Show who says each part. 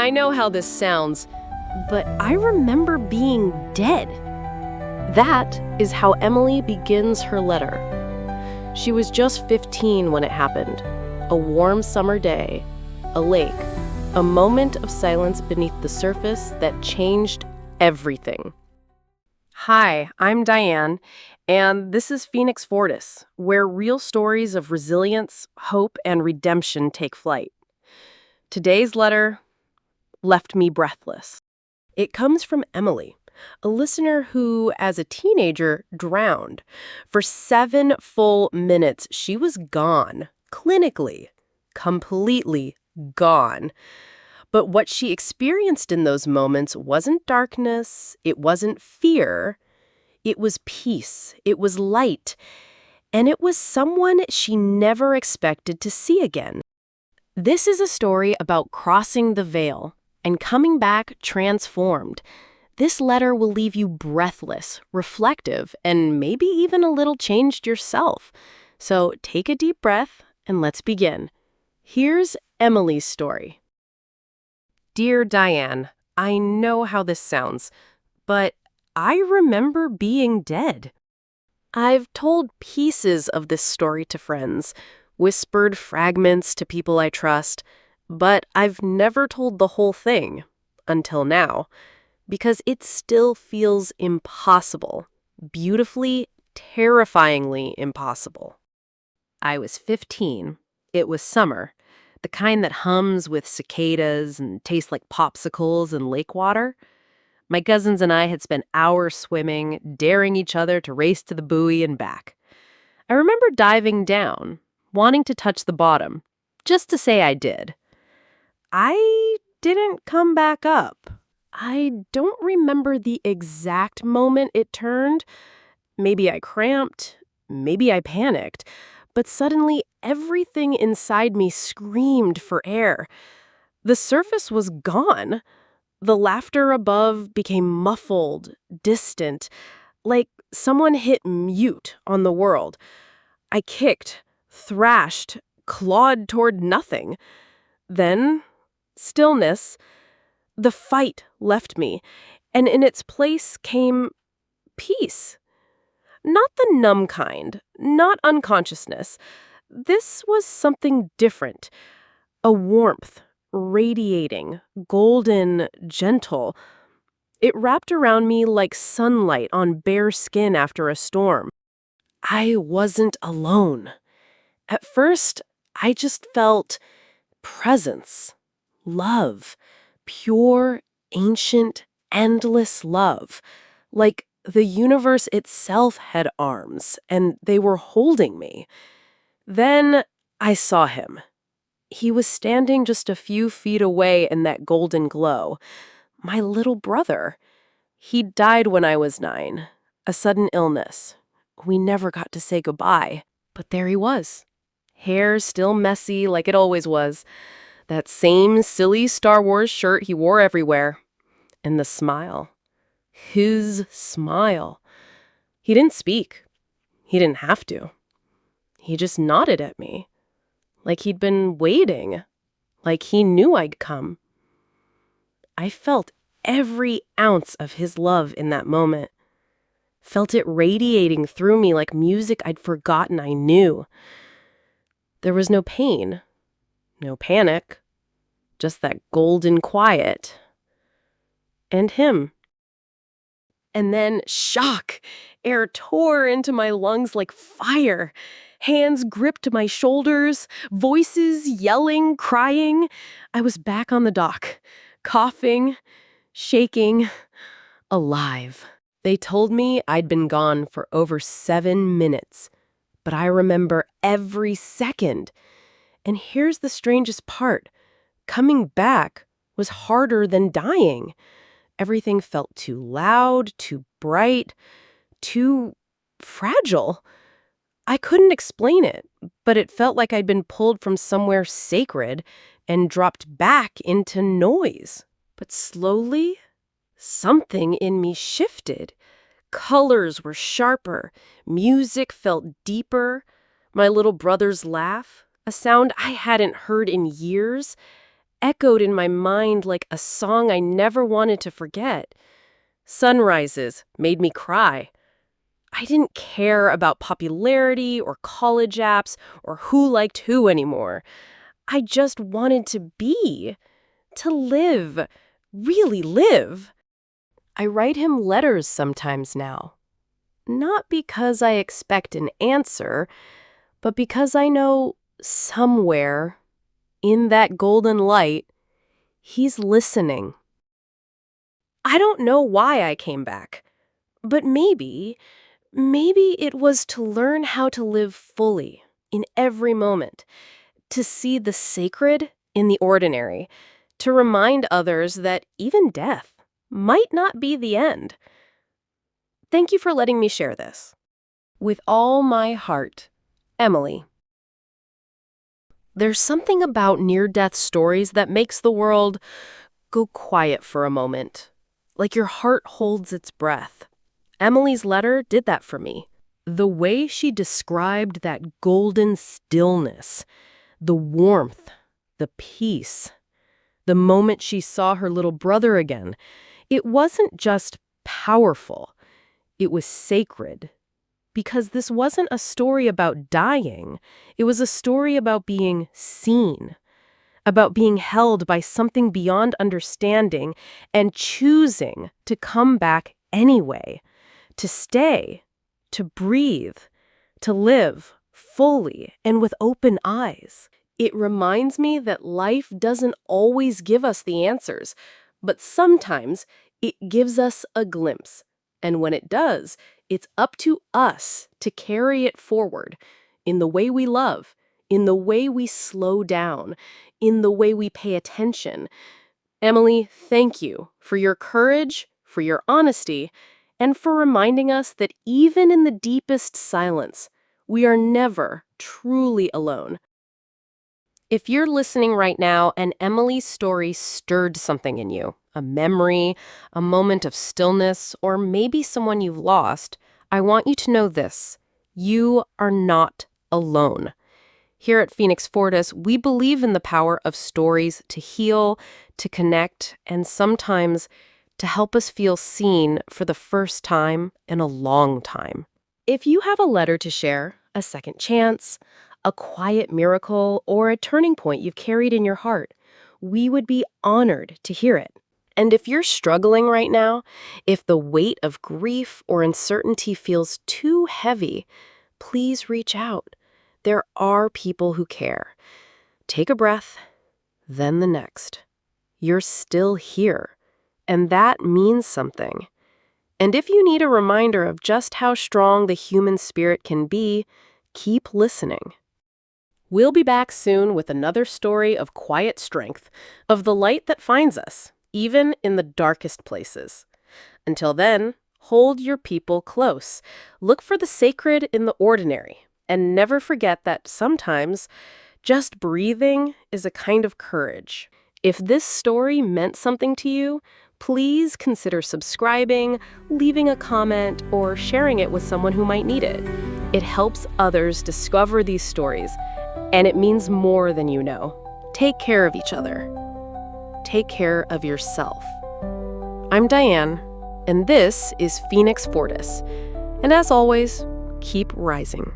Speaker 1: I know how this sounds, but I remember being dead. That is how Emily begins her letter. She was just 15 when it happened. A warm summer day, a lake, a moment of silence beneath the surface that changed everything. Hi, I'm Diane, and this is Phoenix Fortis, where real stories of resilience, hope, and redemption take flight. Today's letter left me breathless. It comes from Emily, a listener who, as a teenager, drowned. For 7 full minutes, she was gone, clinically, completely gone. But what she experienced in those moments wasn't darkness, it wasn't fear, it was peace, it was light, and it was someone she never expected to see again. This is a story about crossing the veil and coming back transformed. This letter will leave you breathless, reflective, and maybe even a little changed yourself. So take a deep breath and let's begin. Here's Emily's story. Dear Diane, I know how this sounds, but I remember being dead. I've told pieces of this story to friends, whispered fragments to people I trust, but I've never told the whole thing, until now, because it still feels impossible, beautifully, terrifyingly impossible. I was 15. It was summer, the kind that hums with cicadas and tastes like popsicles and lake water. My cousins and I had spent hours swimming, daring each other to race to the buoy and back. I remember diving down, wanting to touch the bottom, just to say I did. I didn't come back up. I don't remember the exact moment it turned. Maybe I cramped, maybe I panicked, but suddenly everything inside me screamed for air. The surface was gone. The laughter above became muffled, distant, like someone hit mute on the world. I kicked, thrashed, clawed toward nothing. Then, stillness. The fight left me, and in its place came peace. Not the numb kind, not unconsciousness. This was something different. A warmth, radiating, golden, gentle. It wrapped around me like sunlight on bare skin after a storm. I wasn't alone. At first, I just felt presence, love, pure, ancient, endless love. Like the universe itself had arms, and they were holding me. Then I saw him. He was standing just a few feet away in that golden glow. My little brother. He died when I was 9. A sudden illness. We never got to say goodbye. But there he was. Hair still messy like it always was. That same silly Star Wars shirt he wore everywhere. And the smile. His smile. He didn't speak. He didn't have to. He just nodded at me. Like he'd been waiting. Like he knew I'd come. I felt every ounce of his love in that moment. Felt it radiating through me like music I'd forgotten I knew. There was no pain, no panic, just that golden quiet. And him. And then shock. Air tore into my lungs like fire. Hands gripped my shoulders, voices yelling, crying. I was back on the dock, coughing, shaking, alive. They told me I'd been gone for over 7 minutes, but I remember every second. And here's the strangest part. Coming back was harder than dying. Everything felt too loud, too bright, too fragile. I couldn't explain it, but it felt like I'd been pulled from somewhere sacred and dropped back into noise. But slowly, something in me shifted. Colors were sharper, music felt deeper. My little brother's laugh, a sound I hadn't heard in years, echoed in my mind like a song I never wanted to forget. Sunrises made me cry. I didn't care about popularity or college apps or who liked who anymore. I just wanted to live, really live. I write him letters sometimes now. Not because I expect an answer, but because I know somewhere in that golden light, he's listening. I don't know why I came back, but maybe it was to learn how to live fully in every moment, to see the sacred in the ordinary, to remind others that even death might not be the end. Thank you for letting me share this. With all my heart, Emily. There's something about near-death stories that makes the world go quiet for a moment, like your heart holds its breath. Emily's letter did that for me. The way she described that golden stillness, the warmth, the peace, the moment she saw her little brother again, it wasn't just powerful, it was sacred. Because this wasn't a story about dying, it was a story about being seen, about being held by something beyond understanding and choosing to come back anyway, to stay, to breathe, to live fully and with open eyes. It reminds me that life doesn't always give us the answers, but sometimes it gives us a glimpse. And when it does, it's up to us to carry it forward in the way we love, in the way we slow down, in the way we pay attention. Emily, thank you for your courage, for your honesty, and for reminding us that even in the deepest silence, we are never truly alone. If you're listening right now and Emily's story stirred something in you, a memory, a moment of stillness, or maybe someone you've lost, I want you to know this. You are not alone. Here at Phoenix Fortis, we believe in the power of stories to heal, to connect, and sometimes to help us feel seen for the first time in a long time. If you have a letter to share, a second chance, a quiet miracle, or a turning point you've carried in your heart, we would be honored to hear it. And if you're struggling right now, if the weight of grief or uncertainty feels too heavy, please reach out. There are people who care. Take a breath, then the next. You're still here, and that means something. And if you need a reminder of just how strong the human spirit can be, keep listening. We'll be back soon with another story of quiet strength, of the light that finds us, even in the darkest places. Until then, hold your people close. Look for the sacred in the ordinary, and never forget that sometimes just breathing is a kind of courage. If this story meant something to you, please consider subscribing, leaving a comment, or sharing it with someone who might need it. It helps others discover these stories, and it means more than you know. Take care of each other. Take care of yourself. I'm Diane, and this is Phoenix Fortis. And as always, keep rising.